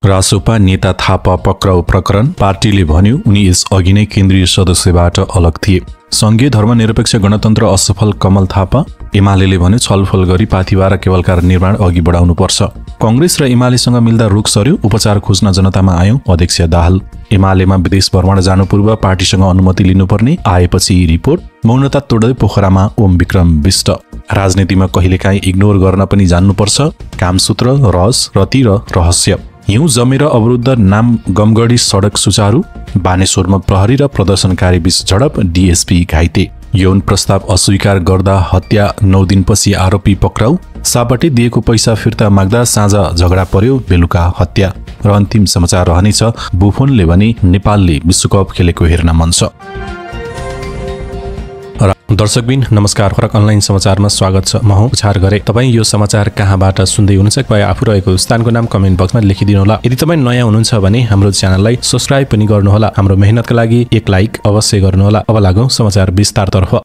रासोपा नेता थापा पक्राउ प्रकरण पार्टीले भन्यो उनी यस अघि नै केन्द्रीय सदस्यबाट अलग थिए। संघीय धर्मनिरपेक्ष गणतन्त्र असफल कमल थापा। एमाले भन्यो छलफल गरी पाथिभरा केवलकार निर्माण अघि बढाउनुपर्छ। कांग्रेस र एमालेसँग मिल्दा रुख सर्यो, उपचार खोज्न जनतामा आयौं अध्यक्ष दाहाल। एमालेमा विदेश भ्रमण जानु पूर्व पार्टीसँग अनुमति लिनुपर्ने आएपछि रिपोर्ट। मौनता तोड्दै पोखरामा ओम विक्रम विष्ट। राजनीतिमा कहिलेकाहीँ इग्नोर गर्न पनि जान्नुपर्छ। कामसूत्र, रस, रति र रहस्य। हिउँ जमेर अवरुद्ध नाम गमगढी सडक सुचारू। बानेश्वरमा प्रहरी र प्रदर्शनकारी बीच झडप, डीएसपी घाइते। यौन प्रस्ताव अस्वीकार गर्दा हत्या, 9 दिनपछि आरोपी पक्राउ। सापटी दिएको पैसा फिर्ता माग्दा साँझ झगडा पर्यो, बेलुका हत्या। र अन्तिम समाचार रहनेछ बुफोनले भने नेपालले विश्वकप खेलेको हेर्न मन छ। दर्शकबिन नमस्कार, फरक अनलाइन समाचारमा स्वागत छ। म हुँ उपचार गरे। तपाईँ यो समाचार कहाँबाट सुन्दै हुनुहुन्छ, कृपया आफू रहेको स्थानको नाम कमेन्ट बक्समा लेखिदिनुहोला। यदि तपाईँ नयाँ हुनुहुन्छ भने हाम्रो च्यानललाई सब्स्क्राइब पनि गर्नुहोला। हाम्रो मेहनतका लागि एक लाइक अवश्य गर्नुहोला। अब लागौं समाचार विस्तारतर्फ।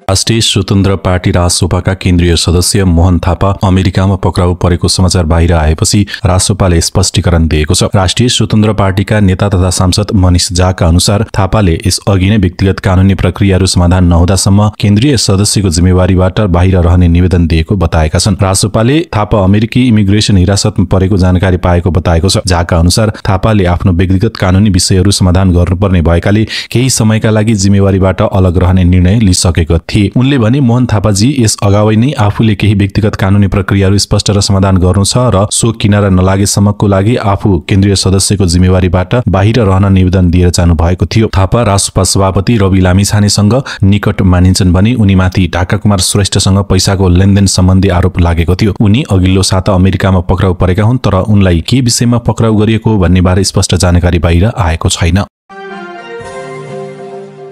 राष्ट्रिय स्वतन्त्र पार्टी रासोपाका केन्द्रीय सदस्य मोहन थापा अमेरिकामा पक्राउ परेको समाचार बाहिर आएपछि रासोपाले स्पष्टीकरण दिएको छ। राष्ट्रिय स्वतन्त्र पार्टीका नेता तथा सांसद मनिष झाका अनुसार थापाले यस अघि नै व्यक्तिगत कानूनी प्रक्रियाहरू समाधान नहुँदासम्म केन्द्रीय सदस्यको जिम्मेवारीबाट बाहिर रहने निवेदन दिएको बताएका छन्। रासोपाले थापा अमेरिकी इमिग्रेसन हिरासतमा परेको जानकारी पाएको बताएको छ। झाका अनुसार थापाले आफ्नो व्यक्तिगत कानूनी विषयहरू समाधान गर्नुपर्ने भएकाले केही समयका लागि जिम्मेवारीबाट अलग रहने निर्णय लिइसकेको थिए। उनले भने मोहन थापाजी यस अगावै नै आफूले केही व्यक्तिगत कानूनी प्रक्रियाहरू स्पष्ट र समाधान गर्नु छ र सो किनारा नलागेसम्मको लागि आफू केन्द्रीय सदस्यको जिम्मेवारीबाट बाहिर रहन निवेदन दिएर जानु भएको थियो। थापा रासोपा सभापति रवि लामिछानेसँग निकट मानिन्छन् भने उनीमाथि ढाकाकुमार श्रेष्ठसँग पैसाको लेनदेन सम्बन्धी आरोप लागेको थियो। उनी अघिल्लो साता अमेरिकामा पक्राउ परेका हुन्, तर उनलाई के विषयमा पक्राउ गरिएको भन्ने बारे स्पष्ट जानकारी बाहिर आएको छैन।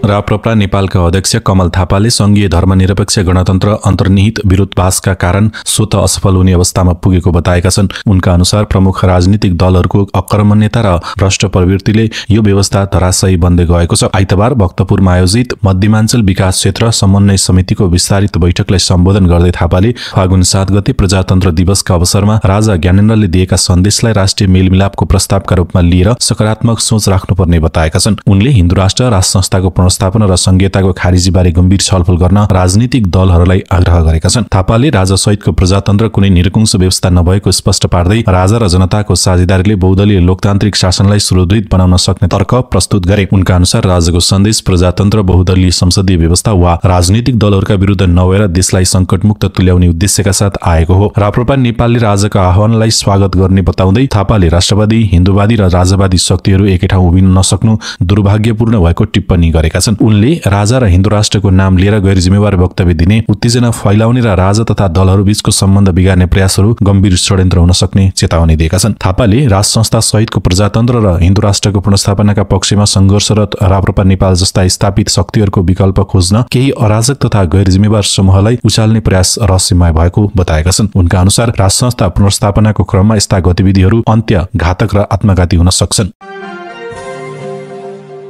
राप्रपा नेपालका अध्यक्ष कमल थापाले संघीय धर्मनिरपेक्ष गणतन्त्र अन्तर्निहित विरोधाभासका कारण स्वतः असफल हुने अवस्थामा पुगेको बताएका छन्। उनका अनुसार प्रमुख राजनीतिक दलहरूको अकर्मण्यता र भ्रष्ट प्रवृत्तिले यो व्यवस्था धराशायी बन्दै गएको छ। आइतबार भक्तपुरमा आयोजित मध्यमाञ्चल विकास क्षेत्र समन्वय समितिको विस्तारित बैठकलाई सम्बोधन गर्दै थापाले फागुन 7 गते प्रजातन्त्र दिवसका अवसरमा राजा ज्ञानेन्द्रले दिएका सन्देशलाई राष्ट्रिय मेलमिलापको प्रस्तावका रूपमा लिएर सकारात्मक सोच राख्नुपर्ने बताएका छन्। उनले हिन्दू राष्ट्र संस्थाको स्थापना र संघीयताको खारिजीबारे गम्भीर छलफल गर्न राजनीतिक दलहरूलाई आग्रह गरेका छन्। थापाले राजा सहितको प्रजातन्त्र कुनै निरंकुश व्यवस्था नभएको स्पष्ट पार्दै राजा र जनताको साझेदारीले बहुदलीय लोकतान्त्रिक शासनलाई सुदृढ बनाउन सक्ने तर्क प्रस्तुत गरे। उनका अनुसार राजाको सन्देश प्रजातन्त्र, बहुदलीय संसदीय व्यवस्था वा राजनीतिक दलहरूका विरुद्ध नभएर देशलाई संकटमुक्त तुल्याउने उद्देश्यका साथ आएको हो। राप्रपा नेपालले राजाको आह्वानलाई स्वागत गर्ने बताउँदै थापाले राष्ट्रवादी, हिन्दूवादी र राजावादी शक्तिहरू एकै ठाउँ उभिन नसक्नु दुर्भाग्यपूर्ण भएको टिप्पणी गरेका छन्। उनले राजा र हिन्दू राष्ट्रको नाम लिएर गैर जिम्मेवार वक्तव्य दिने, उत्तेजना फैलाउने र राजा तथा दलहरू बीचको सम्बन्ध बिगार्ने प्रयासहरू गम्भीर षड्यन्त्र हुन सक्ने चेतावनी दिएका छन्। थापाले राज संस्था सहितको प्रजातन्त्र र हिन्दू राष्ट्रको पुनर्स्थापनाका पक्षमा संघर्षरत राप्रपा नेपाल जस्ता स्थापित शक्तिहरूको विकल्प खोज्न केही अराजक तथा गैर जिम्मेवार समूहलाई उचाल्ने प्रयास रहस्यमय भएको बताएका छन्। उनका अनुसार राज संस्था पुनर्स्थापनाको क्रममा यस्ता गतिविधिहरू अन्त्य घातक र आत्मघाती हुन सक्छन्।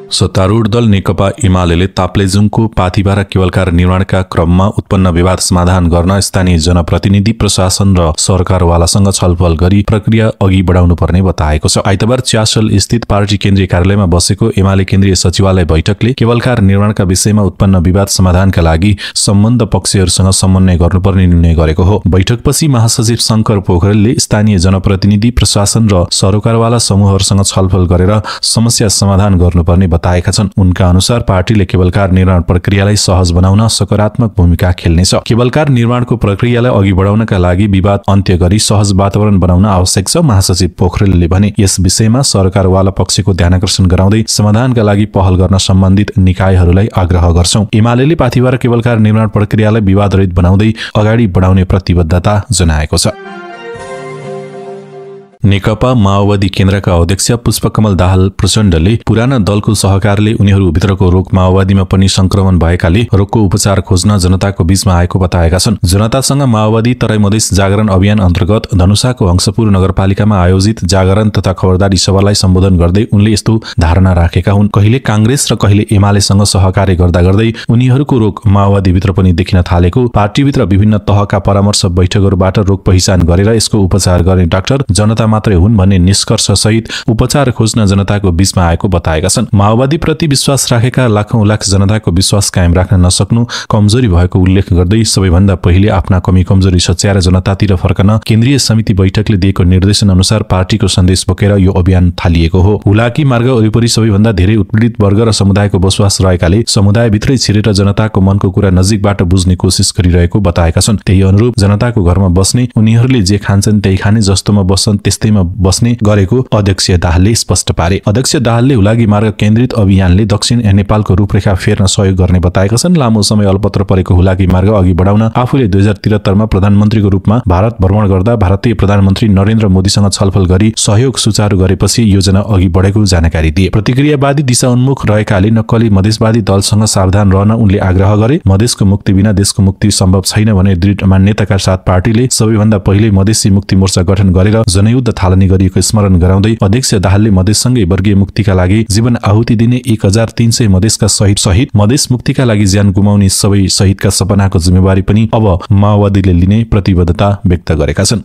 सत्तारूढ दल नेकपा एमाले ताप्लेजुङको पाथिभरा केवलकार निर्माणका क्रममा उत्पन्न विवाद समाधान गर्न स्थानीय जनप्रतिनिधि, प्रशासन र सरकारवालासँग छलफल गरी प्रक्रिया अघि बढाउनु पर्ने बताएको छ। आइतबार च्यासल स्थित पार्टी केन्द्रीय कार्यालयमा बसेको एमाले केन्द्रीय सचिवालय बैठकले केवलकार निर्माणका विषयमा उत्पन्न विवाद समाधानका लागि सम्बन्ध पक्षहरूसँग समन्वय गर्नुपर्ने निर्णय गरेको हो। बैठकपछि महासचिव शंकर पोखरेलले स्थानीय जनप्रतिनिधि, प्रशासन र सरकारवाला समूहहरूसँग छलफल गरेर समस्या समाधान गर्नुपर्ने बताएका छन्। उनका अनुसार पार्टीले केवलकार निर्माण प्रक्रियालाई सहज बनाउन सकारात्मक भूमिका खेल्नेछ। केवलकार निर्माणको प्रक्रियालाई अघि बढाउनका लागि विवाद अन्त्य गरी सहज वातावरण बनाउन आवश्यक छ। महासचिव पोखरेलले भने यस विषयमा सरकारवाला पक्षको ध्यानकर्षण गराउँदै समाधानका लागि पहल गर्न सम्बन्धित निकायहरूलाई आग्रह गर्छौं। एमाले पाथिभरा केवलकार निर्माण प्रक्रियालाई विवादरहित बनाउँदै अगाडि बढाउने प्रतिबद्धता जनाएको छ। नेकपा माओवादी केन्द्रका अध्यक्ष पुष्पकमल दाहाल प्रचण्डले पुराना दलको सहकारले उनीहरूभित्रको रोग माओवादीमा पनि संक्रमण भएकाले रोगको उपचार खोज्न जनताको बीचमा आएको बताएका छन्। जनतासँग माओवादी तराई मधेस जागरण अभियान अन्तर्गत धनुषाको हंसपुर नगरपालिकामा आयोजित जागरण तथा खबरदारी सभालाई सम्बोधन गर्दै उनले यस्तो धारणा राखेका हुन्। कहिले कांग्रेस र कहिले एमालेसँग सहकार्य गर्दा गर्दै उनीहरूको रोग माओवादीभित्र पनि देखिन थालेको, पार्टीभित्र विभिन्न तहका परामर्श बैठकहरूबाट रोग पहिचान गरेर यसको उपचार गर्ने डाक्टर जनता मात्रै हुन् भन्ने निष्कर्ष सहित उपचार खोज्न जनताको बीचमा आएको बताएका छन्। माओवादी प्रति विश्वास राखेका लाखौं लाख जनताको विश्वास कायम राख्न नसक्नु कमजोरी भएको उल्लेख गर्दै सबैभन्दा पहिले आफ्ना कमी कमजोरी सच्याएर जनतातिर फर्कन केन्द्रीय समिति बैठकले दिएको निर्देशन अनुसार पार्टीको सन्देश बोकेर यो अभियान थालिएको हो। हुलाकी मार्ग वरिपरि सबैभन्दा धेरै उत्पीडित वर्ग र समुदायको बसोबास रहेकाले समुदायभित्रै छिरेर जनताको मनको कुरा नजिकबाट बुझ्ने कोसिस गरिरहेको बताएका छन्। त्यही अनुरूप जनताको घरमा बस्ने, उनीहरूले जे खान्छन् त्यही खाने, जस्तोमा बस्छन् त्यस्तैमा बस्ने गरेको अध्यक्ष दाहालले स्पष्ट पारे। अध्यक्ष दाहालले हुलाकी मार्ग केन्द्रित अभियानले दक्षिण नेपालको रूपरेखा फेर्न सहयोग गर्ने बताएका छन्। लामो समय अल्पत्र परेको हुलाकी मार्ग अघि बढाउन आफूले 2073 मा प्रधानमन्त्रीको रूपमा भारत भ्रमण गर्दा भारतीय प्रधानमन्त्री नरेन्द्र मोदीसँग छलफल गरी सहयोग सुचारू गरेपछि योजना अघि बढेको जानकारी दिए। प्रतिक्रियावादी दिशा उन्मुख रहेकाले नक्कली मधेसवादी दलसँग सावधान रहन उनले आग्रह गरे। मधेसको मुक्ति बिना देशको मुक्ति सम्भव छैन भने दृढ मान्यताका साथ पार्टीले सबैभन्दा पहिले मधेसी मुक्ति मोर्चा गठन गरेर जनयुद्ध थालनी गरिएको स्मरण गराउँदै अध्यक्ष दाहालले मधेससँगै वर्गीय मुक्तिका लागि जीवन आहुति दिने 1300 मधेसका शहीद सहित मधेस मुक्तिका लागि ज्यान गुमाउने सबै शहीदका सपनाको जिम्मेवारी पनि अब माओवादीले लिने प्रतिबद्धता व्यक्त गरेका छन्।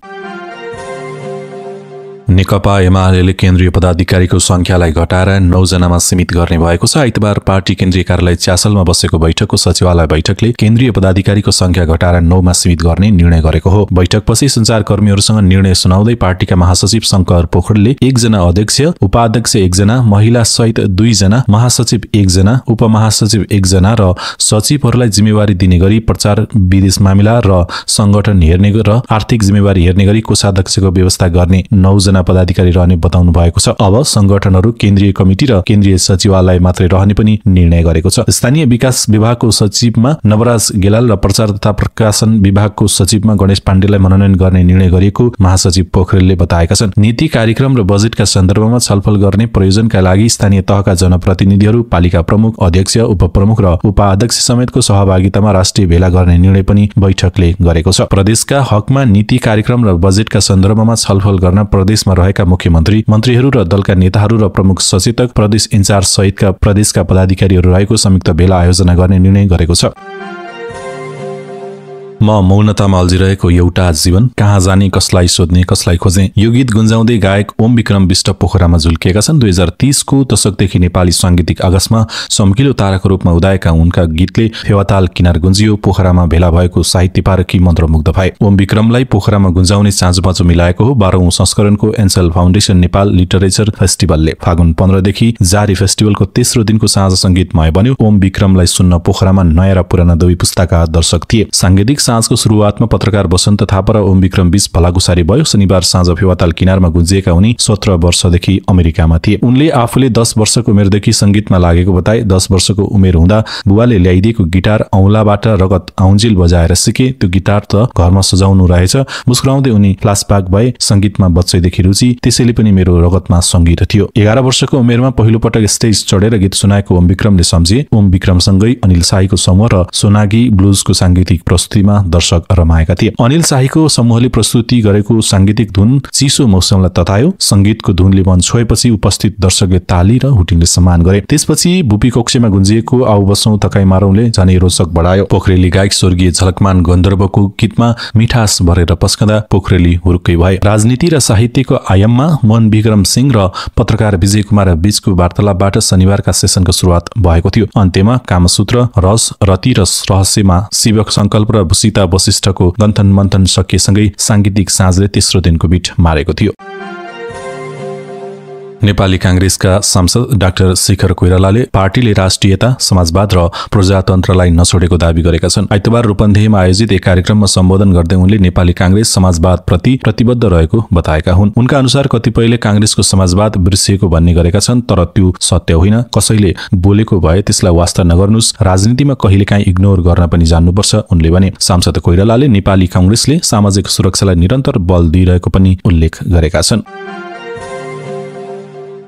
नेकपा एमाले केन्द्रीय पदाधिकारीको संख्यालाई घटाएर 9 जनामा सीमित गर्ने भएको छ। आइतबार पार्टी केन्द्रीय कार्यालय च्यासलमा बसेको बैठकको सचिवालय बैठकले केन्द्रीय पदाधिकारीको संख्या घटाएर 9 मा सीमित गर्ने निर्णय गरेको हो। बैठकपछि सञ्चारकर्मीहरूसँग निर्णय सुनाउँदै पार्टीका महासचिव शंकर पोखरेलले 1 जना अध्यक्ष, उपाध्यक्ष 1 जना, महिला सहित 2 जना, महासचिव 1 जना, उपमहासचिव 1 जना र सचिवहरूलाई जिम्मेवारी दिने गरी प्रचार, विदेश मामिला र संगठन हेर्ने र आर्थिक जिम्मेवारी हेर्ने गरी कोषाध्यक्षको व्यवस्था गर्ने 9 जना पदाधिकारी रहने बताउनु भएको छ। अब संगठनहरू केन्द्रीय कमिटी र केन्द्रीय सचिवालय मात्रै रहने पनि निर्णय गरेको छ। स्थानीय विकास विभागको सचिवमा नवराज गेलाल र प्रचार तथा प्रकाशन विभागको सचिवमा गणेश पाण्डेलाई मनोनयन गर्ने निर्णय गरिएको महासचिव पोखरेलले बताएका छन्। नीति कार्यक्रम र बजेटका सन्दर्भमा छलफल गर्ने प्रयोजनका लागि स्थानीय तहका जनप्रतिनिधिहरू, पालिका प्रमुख, अध्यक्ष, उपप्रमुख र उपाध्यक्ष समेतको सहभागितामा राष्ट्रिय भेला गर्ने निर्णय पनि बैठकले गरेको छ। प्रदेशका हकमा नीति कार्यक्रम र बजेटका सन्दर्भमा छलफल गर्न प्रदेशमा रहेका मुख्यमन्त्री, मन्त्रीहरू र दलका नेताहरू र प्रमुख सचेतक, प्रदेश इन्चार्ज सहितका प्रदेशका पदाधिकारीहरू रहेको संयुक्त भेला आयोजना गर्ने निर्णय गरेको छ। म मौनतामा अल्झिरहेको एउटा जीवन, कहाँ जाने, कसलाई सोध्ने, कसलाई खोज्ने, यो गीत गुन्जाउँदै गायक ओम विक्रम विष्ट पोखरामा झुल्किएका छन्। 2030 को दशकदेखि नेपाली सांगीतिक आकाशमा चम्किलो ताराको रूपमा उदाएका उनका गीतले फेवाताल किनार गुन्जियो। पोखरामा भेला भएको साहित्य पारखी मन्त्रमुग्ध भए। ओम विक्रमलाई पोखरामा गुन्जाउने चाँचोपाँचो मिलाएको हो 12औं संस्करणको एन्सल फाउन्डेसन नेपाल लिटरेचर फेस्टिभलले। फागुन 15 देखि जारी फेस्टिभलको तेस्रो दिनको साँझ संगीतमय बन्यो। ओम विक्रमलाई सुन्न पोखरामा नयाँ र पुराना दुवै पुस्ताका दर्शक थिए। सांगीतिक साँझको सुरुवातमा पत्रकार बसन्त थापा र ओम विक्रम बीच भलाकुसारी भयो। शनिबार साँझ फेवाताल किनारमा गुन्जिएका उनी 17 वर्षदेखि अमेरिकामा थिए। उनले आफूले 10 वर्षको उमेरदेखि संगीतमा लागेको बताए। 10 वर्षको उमेर हुँदा बुवाले ल्याइदिएको गिटार औंलाबाट रगत आउन्जिल बजाएर सिके। त्यो गिटार त घरमा सजाउनु रहेछ। मुस्कुराउँदै उनी फ्ल्यासब्याक भए। संगीतमा बच्चैदेखि रुचि, त्यसैले पनि मेरो रगतमा संगीत थियो। 11 वर्षको उमेरमा पहिलो पटक स्टेज चढेर गीत सुनाएको ओम विक्रमले सम्झे। ओम विक्रमसँगै अनिल शाहीको समूह र सोनागी ब्लुजको सांगीतिक प्रस्तुतिमा दर्शक रमाएका थिए। अनिल शाहीको समूहले प्रस्तुति गरेको सांगीतिक धुन चिसो मौसमलाई ततायो। संगीतको धुनले मन छोएपछि उपस्थित दर्शकले ताली र हुटिङले सम्मान गरे। त्यसपछि बुपी कक्षमा गुन्जिएको आउ बसौं तकाई मारौंले झनै रोचक बढायो। पोखरेली गायक स्वर्गीय झलकमान गन्धर्वको गीतमा मिठास भरेर पस्कँदा पोखरेली हुरुक्कै भए। राजनीति र साहित्यको आयाममा मन विक्रम सिंह र पत्रकार विजय कुमार बीचको वार्तालापबाट शनिबारका सेसनको सुरुवात भएको थियो। अन्त्यमा कामसूत्र, रस, रति र रहस्यमा शिव संकल्प र सीता वशिष्ठको गन्थन मन्थन सकिएसँगै सांगीतिक साँझले तेस्रो दिनको बिट मारेको थियो। नेपाली कांग्रेसका सांसद डाक्टर शेखर कोइरालाले पार्टीले राष्ट्रियता, समाजवाद र प्रजातन्त्रलाई नछोडेको दावी गरेका छन्। आइतबार रूपन्देहीमा आयोजित एक कार्यक्रममा सम्बोधन गर्दै उनले नेपाली कांग्रेस समाजवादप्रति प्रतिबद्ध रहेको बताएका हुन्। उनका अनुसार कतिपयले कांग्रेसको समाजवाद बिर्सिएको भन्ने गरेका छन्, तर त्यो सत्य होइन। कसैले बोलेको भए त्यसलाई वास्ता नगर्नुस्, राजनीतिमा कहिलेकाहीँ इग्नोर गर्न पनि जान्नुपर्छ उनले भने। सांसद कोइरालाले नेपाली कांग्रेसले सामाजिक सुरक्षालाई निरन्तर बल दिइरहेको पनि उल्लेख गरेका छन्।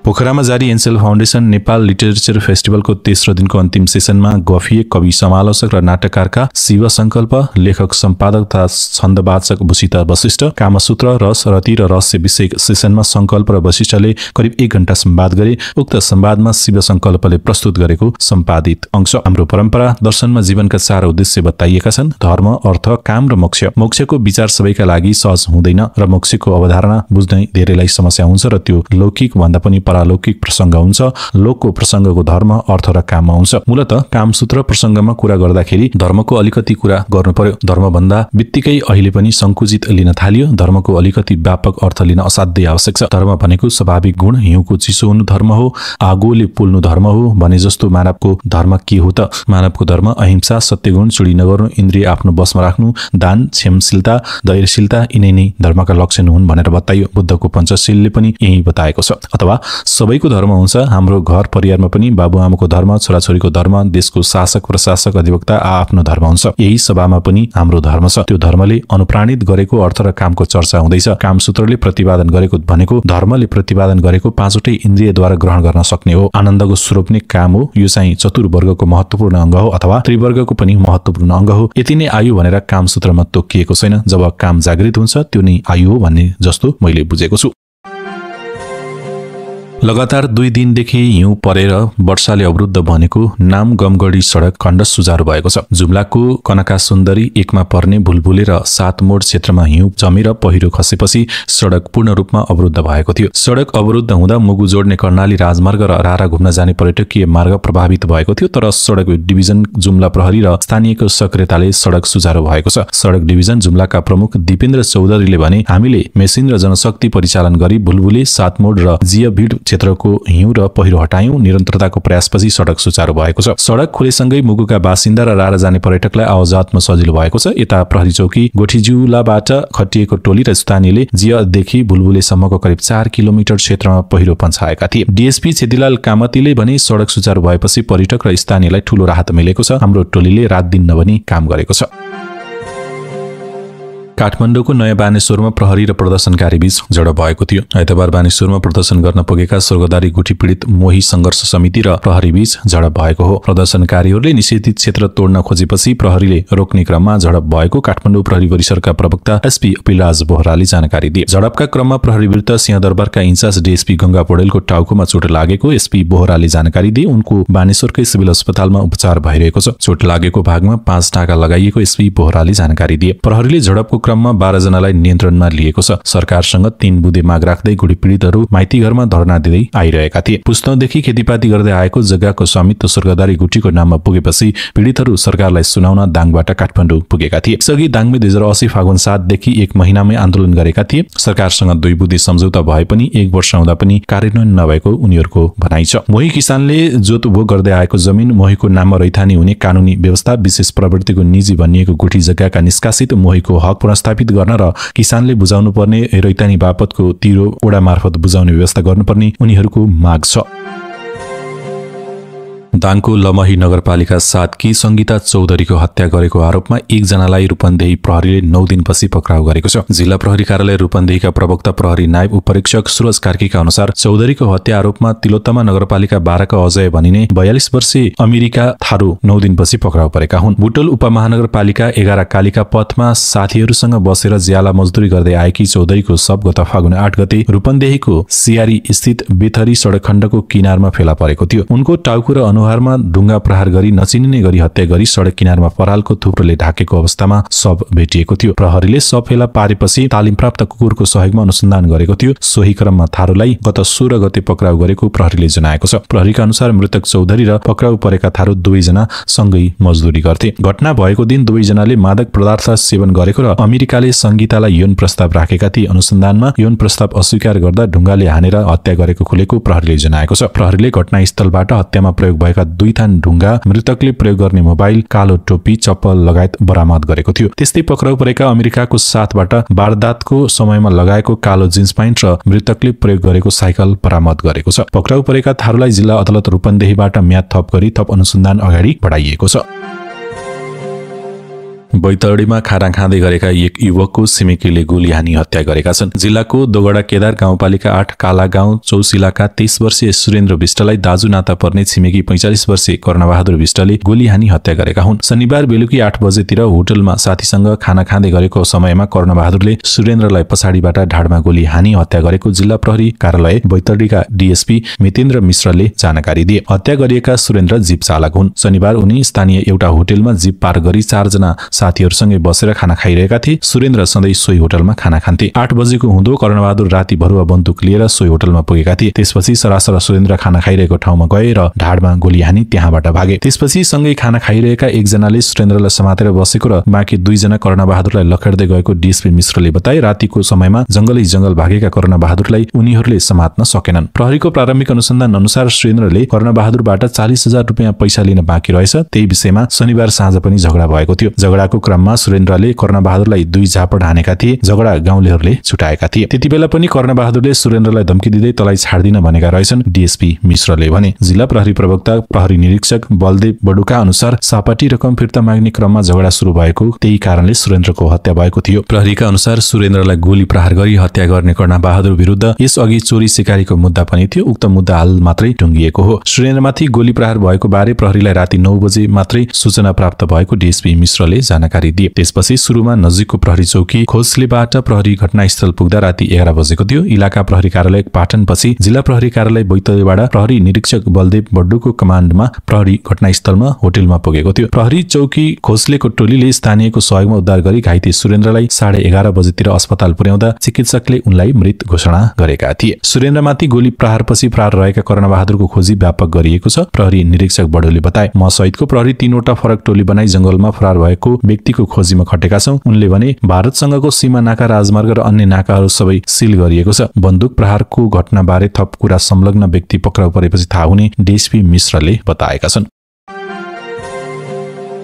पोखरामा जारी एन्सेल फाउन्डेसन नेपाल लिटरेचर फेस्टिभलको तेस्रो दिनको अन्तिम सेसनमा गफिए कवि समालोचक र नाटककारका शिव संकल्प, लेखक सम्पादक तथा छन्दवाचक भूषिता वशिष्ठ, कामसूत्र, रस, रति र रहस्य विषयक सेसनमा संकल्प र वशिष्ठले करिब 1 घण्टा संवाद गरे। उक्त संवादमा शिव संकल्पले प्रस्तुत गरेको सम्पादित अंश। हाम्रो परम्परा दर्शनमा जीवनका 4 उद्देश्य बताइएका छन्: धर्म, अर्थ, काम र मोक्ष। मोक्षको विचार सबैका लागि सहज हुँदैन र मोक्षको अवधारणा बुझ्नै धेरैलाई समस्या हुन्छ र त्यो लौकिक भन्दा पनि परालौकिक प्रसंग हुन्छ। लोकको प्रसंगको धर्म, अर्थ र काममा हुन्छ। मूलतः कामसूत्र प्रसंगमा कुरा गर्दाखेरि धर्मको अलिकति कुरा गर्नु पर्यो। धर्म भन्दा बित्तिकै अहिले पनि संकुचित लिन थालियो। धर्मको अलिकति व्यापक अर्थ लिन असाध्यै आवश्यक छ। धर्म भनेको स्वाभाविक गुण, हिउँको चिसो हुनु धर्म हो, आगोले पोल्नु धर्म हो भने जस्तो मानवको धर्म के हो त? मानवको धर्म अहिंसा, सत्यगुण, चुडी नगर्नु, इन्द्रिय आफ्नो बसमा राख्नु, दान, क्षमशीलता, धैर्यशीलता यिनै नै धर्मका लक्षण हुन् भनेर बताइयो। बुद्धको पञ्चशीलले पनि यही बताएको छ। अथवा सबैको धर्म हुन्छ। हाम्रो घर परिवारमा पनि बाबुआमाको धर्म, छोराछोरीको धर्म, देशको शासक प्रशासक अधिवक्ता आफ्नो धर्म हुन्छ। यही सभामा पनि हाम्रो धर्म छ। त्यो धर्मले अनुप्राणित गरेको अर्थ र कामको चर्चा हुँदैछ। कामसूत्रले प्रतिपादन गरेको भनेको धर्मले प्रतिपादन गरेको 5वटै इन्द्रियद्वारा ग्रहण गर्न सक्ने हो। आनन्दको स्रोत नै काम हो। यो चाहिँ चतुर्वर्गको महत्त्वपूर्ण अंग हो अथवा त्रिवर्गको पनि महत्त्वपूर्ण अंग हो। यति नै आयु भनेर कामसूत्रमा तोकिएको छैन। जब काम जागृत हुन्छ त्यो नै आयु हो भन्ने जस्तो मैले बुझेको छु। लगातार 2 दिनदेखि हिउँ परेर वर्षाले अवरुद्ध बनेको नाम गमगढी सडक खण्ड सुचारू भएको छ। जुम्लाको कनका सुन्दरी 1 मा पर्ने भुलभुले र 7 मोड क्षेत्रमा हिउँ जमेर पहिरो खसेपछि सडक पूर्ण रूपमा अवरुद्ध भएको थियो। सडक अवरुद्ध हुँदा मुगु जोड्ने कर्णाली राजमार्ग र रारा घुम्न जाने पर्यटकीय मार्ग प्रभावित भएको थियो, तर सडक डिभिजन जुम्ला प्रहरी र स्थानीयको सक्रियताले सडक सुचारू भएको छ। सडक डिभिजन जुम्लाका प्रमुख दिपेन्द्र चौधरीले भने, हामीले मेसिन र जनशक्ति परिचालन गरी भुलभुले, 7 मोड र जियाभिड क्षेत्रको हिउँ र पहिरो हटायौं। निरन्तरताको प्रयासपछि सडक सुचारू भएको छ। सडक खुलेसँगै मुगुका बासिन्दा र रारा जाने पर्यटकलाई आवाजातमा सजिलो भएको छ। यता प्रहरी चौकी गोठीजुलाबाट खटिएको टोली र स्थानीयले जियादेखि भुलभुलेसम्मको करिब 4 किलोमिटर क्षेत्रमा पहिरो पन्छाएका थिए। डीएसपी छेदीलाल कामतीले भने, सडक सुचारू भएपछि पर्यटक र स्थानीयलाई ठूलो राहत मिलेको छ। हाम्रो टोलीले रात दिन नभनी काम गरेको छ। काठमाडौँको नयाँ बानेश्वरमा प्रहरी र प्रदर्शनकारी बीच झडप भएको थियो। आइतबार बानेश्वरमा प्रदर्शन गर्न पुगेका स्वर्गदारी गुठी पीडित मोही संघर्ष समिति र प्रहरी बीच झडप भएको हो। प्रदर्शनकारीहरूले निषेधित क्षेत्र तोड्न खोजेपछि प्रहरीले रोक्ने क्रममा झडप भएको काठमाडौँ प्रहरी परिसरका प्रवक्ता एसपी अपिलराज बोहराले जानकारी दिए। झडपका क्रममा प्रहरी विरुद्ध सिंहदरबारका इन्चार्ज डीएसपी गंगा पौडेलको टाउकोमा चोट लागेको एसपी बोहराले जानकारी दिए। उनको बानेश्वरकै सिभिल अस्पतालमा उपचार भइरहेको छ। चोट लागेको भागमा 5 टाका लगाइएको एसपी बोहराले जानकारी दिए। प्रहरीले झडपको क्रममा 12 जनालाई नियन्त्रणमा लिएको छ। सरकारसँग 3 बुँदे माग राख्दै गुठी पीडितहरू माइती घरमा धरना दिँदै आइरहेका थिए। पुस्तौंदेखि खेतीपाती गर्दै आएको जग्गाको स्वामित्व स्वर्गदारी गुठीको नाममा पुगेपछि पीडितहरू सरकारलाई सुनाउन दाङबाट काठमाडौँ पुगेका थिए। यसअघि दाङमै 2080 फागुन 7 देखि 1 महिनामै आन्दोलन गरेका थिए। सरकारसँग 2 बुँदे सम्झौता भए पनि 1 वर्ष हुँदा पनि कार्यान्वयन नभएको उनीहरूको भनाइ छ। मोही किसानले जोतभोग गर्दै आएको जमिन मोहीको नाममा रैथानी हुने कानूनी व्यवस्था, विशेष प्रवृत्तिको निजी भनिएको गुठी जग्गाका निष्कासित मोहीको हक पुनर्स्थापित गर्न र किसानले बुझाउनु पर्ने रैथानी बापतको तिरो ओडा मार्फत बुझाउने व्यवस्था गर्नुपर्ने उनीहरूको माग छ। दाङको लमही नगरपालिका 7 की संगीता चौधरीको हत्या गरेको आरोपमा 1 जनालाई रूपन्देही प्रहरीले 9 दिनपछि पक्राउ गरेको छ। जिल्ला प्रहरी कार्यालय रूपन्देहीका प्रवक्ता प्रहरी नायब उपरीक्षक सुरज कार्कीका अनुसार चौधरीको हत्या आरोपमा तिलोत्तमा नगरपालिका 12 का अजय भनिने 42 वर्षीय अमेरिका थारू 9 दिनपछि पक्राउ परेका हुन्। बुटोल उपमहानगरपालिका 11 कालिका पथमा साथीहरूसँग बसेर ज्याला मजदुरी गर्दै आएकी चौधरीको शव गत फागुन 8 गते रूपन्देहीको सियारी स्थित बेथरी सडक खण्डको किनारमा फेला परेको थियो। उनको टाउको र अनुहारमा ढुङ्गा प्रहार गरी नचिनिने गरी हत्या गरी सडक किनारमा परालको थुप्रोले ढाकेको अवस्थामा शव भेटिएको थियो। प्रहरीले शव फेला पारेपछि तालिम प्राप्त कुकुरको सहयोगमा अनुसन्धान गरेको थियो। सोही क्रममा थारूलाई गत 16 गते पक्राउ गरेको प्रहरीले जनाएको छ। प्रहरीका अनुसार मृतक चौधरी र पक्राउ परेका थारू दुवैजना सँगै मजदुरी गर्थे। घटना भएको दिन दुवैजनाले मादक पदार्थ सेवन गरेको र अमेरिकाले संगीतालाई यौन प्रस्ताव राखेका थिए। अनुसन्धानमा यौन प्रस्ताव अस्वीकार गर्दा ढुङ्गाले हानेर हत्या गरेको खुलेको प्रहरीले जनाएको छ। प्रहरीले घटनास्थलबाट हत्यामा प्रयोग भएका 2 थान ढुङ्गा, मृतकले प्रयोग गर्ने मोबाइल, कालो टोपी, चप्पल लगायत बरामद गरेको थियो। त्यस्तै पक्राउ परेका अमेरिकाको साथबाट वारदातको समयमा लगाएको कालो जिन्स प्यान्ट र मृतकले प्रयोग गरेको साइकल बरामद गरेको छ। पक्राउ परेका थारूलाई जिल्ला अदालत रूपन्देहीबाट म्याद थप गरी थप अनुसन्धान अगाडि बढाइएको छ। बैतडीमा खाना खाँदै गरेका एक युवकको छिमेकीले गोली हानी हत्या गरेका छन्। जिल्लाको दोगडा केदार गाउँपालिका 8 काला गाउँ चौसिलाका 23 वर्षीय सुरेन्द्र विष्टलाई दाजु नाता पर्ने छिमेकी 45 वर्षीय कर्णबहादुर विष्टले गोली हानी हत्या गरेका हुन्। शनिबार बेलुकी 8 बजेतिर होटलमा साथीसँग खाना खाँदै गरेको समयमा कर्णबहादुरले सुरेन्द्रलाई पछाडिबाट ढाडमा गोली हानी हत्या गरेको जिल्ला प्रहरी कार्यालय बैतडीका डीएसपी मितेन्द्र मिश्रले जानकारी दिए। हत्या गरिएका सुरेन्द्र जीप चालक हुन्। शनिबार उनी स्थानीय एउटा होटलमा जीप पार गरी 4 जना साथीहरूसँगै बसेर खाना खाइरहेका थिए। सुरेन्द्र सधैँ सोही होटलमा खाना खान्थे। 8 बजेको हुँदो कर्णबहादुर राति भरुवा बन्दुक लिएर सोही होटलमा पुगेका थिए। त्यसपछि सरासर सुरेन्द्र खाना खाइरहेको ठाउँमा गए र ढाडमा गोली हानी त्यहाँबाट भागे। त्यसपछि सँगै खाना खाइरहेका एकजनाले सुरेन्द्रलाई समातेर बसेको र बाँकी 2 जना कर्णबहादुरलाई लखेड्दै गएको डीएसपी मिश्रले बताए। रातिको समयमा जंगल भागेका कर्णबहादुरलाई उनीहरूले समात्न सकेनन्। प्रहरीको प्रारम्भिक अनुसन्धान अनुसार सुरेन्द्रले कर्णबहादुरबाट 40,000 रुपियाँ पैसा लिन बाँकी रहेछ। त्यही विषयमा शनिबार साँझ पनि झगडा भएको थियो। झगडाको क्रममा सुरेन्द्रले कर्णबहादुरलाई 2 झापड हानेका थिए। झगडा गाउँलेहरूले छुटाएका थिए। त्यतिबेला पनि कर्णबहादुरले सुरेन्द्रलाई धम्की दिँदै तलाई छाड्दिन भनेका रहेछन् डीएसपी मिश्रले भने। जिल्ला प्रहरी प्रवक्ता प्रहरी निरीक्षक बलदेव बडुका अनुसार सापाटी रकम फिर्ता माग्ने क्रममा झगडा सुरु भएको, त्यही कारणले सुरेन्द्रको हत्या भएको थियो। प्रहरीका अनुसार सुरेन्द्रलाई गोली प्रहार गरी हत्या गर्ने कर्णबहादुर विरुद्ध यसअघि चोरी सिकारीको मुद्दा पनि थियो। उक्त मुद्दा हाल मात्रै टुङ्गिएको हो। सुरेन्द्रमाथि गोली प्रहार भएको बारे प्रहरीलाई राति 9 बजे मात्रै सूचना प्राप्त भएको डीएसपी मिश्रले जानकारी दिए। त्यसपछि सुरुमा नजिकको प्रहरी चौकी खोस्लेबाट प्रहरी घटनास्थल पुग्दा राति 11 बजेको थियो। इलाका प्रहरी कार्यालय पाटनपछि जिल्ला प्रहरी कार्यालय बैतडीबाट प्रहरी निरीक्षक बलदेव बड्डुको कमान्डमा प्रहरी घटनास्थलमा होटलमा पुगेको थियो। प्रहरी चौकी खोस्लेको टोलीले स्थानीयको सहयोगमा उद्धार गरी घाइते सुरेन्द्रलाई 11:30 बजेतिर अस्पताल पुर्याउँदा चिकित्सकले उनलाई मृत घोषणा गरेका थिए। सुरेन्द्रमाथि गोली प्रहारपछि फरार रहेका कर्णबहादुरको खोजी व्यापक गरिएको छ। प्रहरी निरीक्षक बडुले बताए। म सहितको प्रहरी 3वटा फरक टोली बनाई जंगलमा फरार भएको व्यक्तिको खोजीमा खटेका छौं। उनले भने भारतसँगको सीमा नाका, राजमार्ग र अन्य नाकाहरू सबै सील गरिएको छ। बन्दुक प्रहारको घटनाबारे थप कुरा संलग्न व्यक्ति पक्राउ परेपछि थाहा हुने डीएसपी मिश्रले बताएका छन्।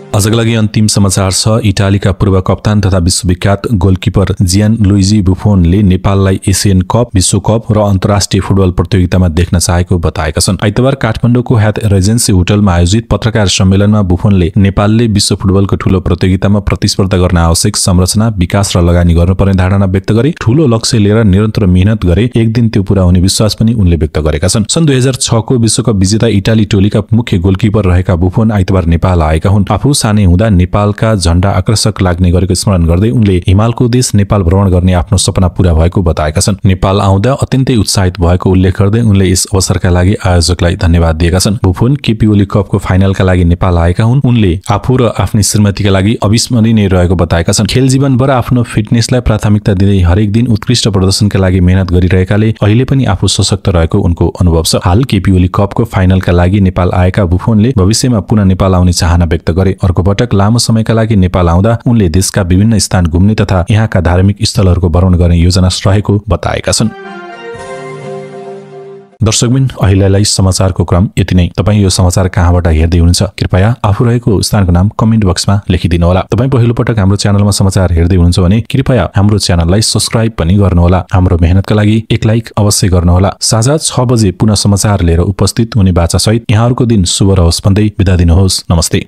आजका लागि अन्तिम समाचार छ। इटालीका पूर्व कप्तान तथा विश्वविख्यात गोलकिपर जियान लुइजी बुफोनले नेपाललाई एसियन कप, विश्वकप र अन्तर्राष्ट्रिय फुटबल प्रतियोगितामा देख्न चाहेको बताएका छन्। आइतबार काठमाडौँको ह्याथ रेजेन्सी होटलमा आयोजित पत्रकार सम्मेलनमा बुफोनले नेपालले विश्व फुटबलको ठूलो प्रतियोगितामा प्रतिस्पर्धा गर्न आवश्यक संरचना, विकास र लगानी गर्नुपर्ने धारणा व्यक्त गरे। ठूलो लक्ष्य लिएर निरन्तर मेहनत गरे, एक दिन त्यो पूरा हुने विश्वास पनि उनले व्यक्त गरेका छन्। सन् 2006 को विश्वकप विजेता इटाली टोलीका मुख्य गोलकिपर रहेका बुफोन आइतबार नेपाल आएका हुन्। आफू सानै हुँदा नेपालका झण्डा आकर्षक लाग्ने गरेको स्मरण गर्दै उनले हिमालको देश नेपाल भ्रमण गर्ने आफ्नो सपना पूरा भएको बताएका छन्। नेपाल आउँदा अत्यन्तै उत्साहित भएको उल्लेख गर्दै उनले यस अवसरका लागि आयोजकलाई धन्यवाद दिएका छन्। बुफोन केपी ओली कपको फाइनलका लागि नेपाल आएका हुन्। उनले आफू र आफ्नी श्रीमतीका लागि अविस्मरणीय रहेको बताएका छन्। खेल जीवनभर आफ्नो फिटनेसलाई प्राथमिकता दिँदै हरेक दिन उत्कृष्ट प्रदर्शनका लागि मेहनत गरिरहेकाले अहिले पनि आफू सशक्त रहेको उनको अनुभव छ। हाल केपी ओली कपको फाइनलका लागि नेपाल आएका बुफोनले भविष्यमा पुनः नेपाल आउने चाहना व्यक्त गरे। अर्को पटक लामो समयका लागि नेपाल आउँदा उनले देशका विभिन्न स्थान घुम्ने तथा यहाँका धार्मिक स्थलहरूको भ्रमण गर्ने योजना रहेको बताएका छन्। दर्शकबिन, अहिलेलाई समाचारको क्रम यति नै। तपाईँ यो समाचार कहाँबाट हेर्दै हुनुहुन्छ कृपया आफू रहेको स्थानको नाम कमेन्ट बक्समा लेखिदिनुहोला। तपाईँ पहिलो पटक हाम्रो च्यानलमा समाचार हेर्दै हुनुहुन्छ भने कृपया हाम्रो च्यानललाई सब्स्क्राइब पनि गर्नुहोला। हाम्रो मेहनतका लागि एक लाइक अवश्य गर्नुहोला। साँझ 6 बजे पुनः समाचार लिएर उपस्थित हुने बाचासहित यहाँहरूको दिन शुभ रहोस् भन्दै बिदा दिनुहोस्। नमस्ते।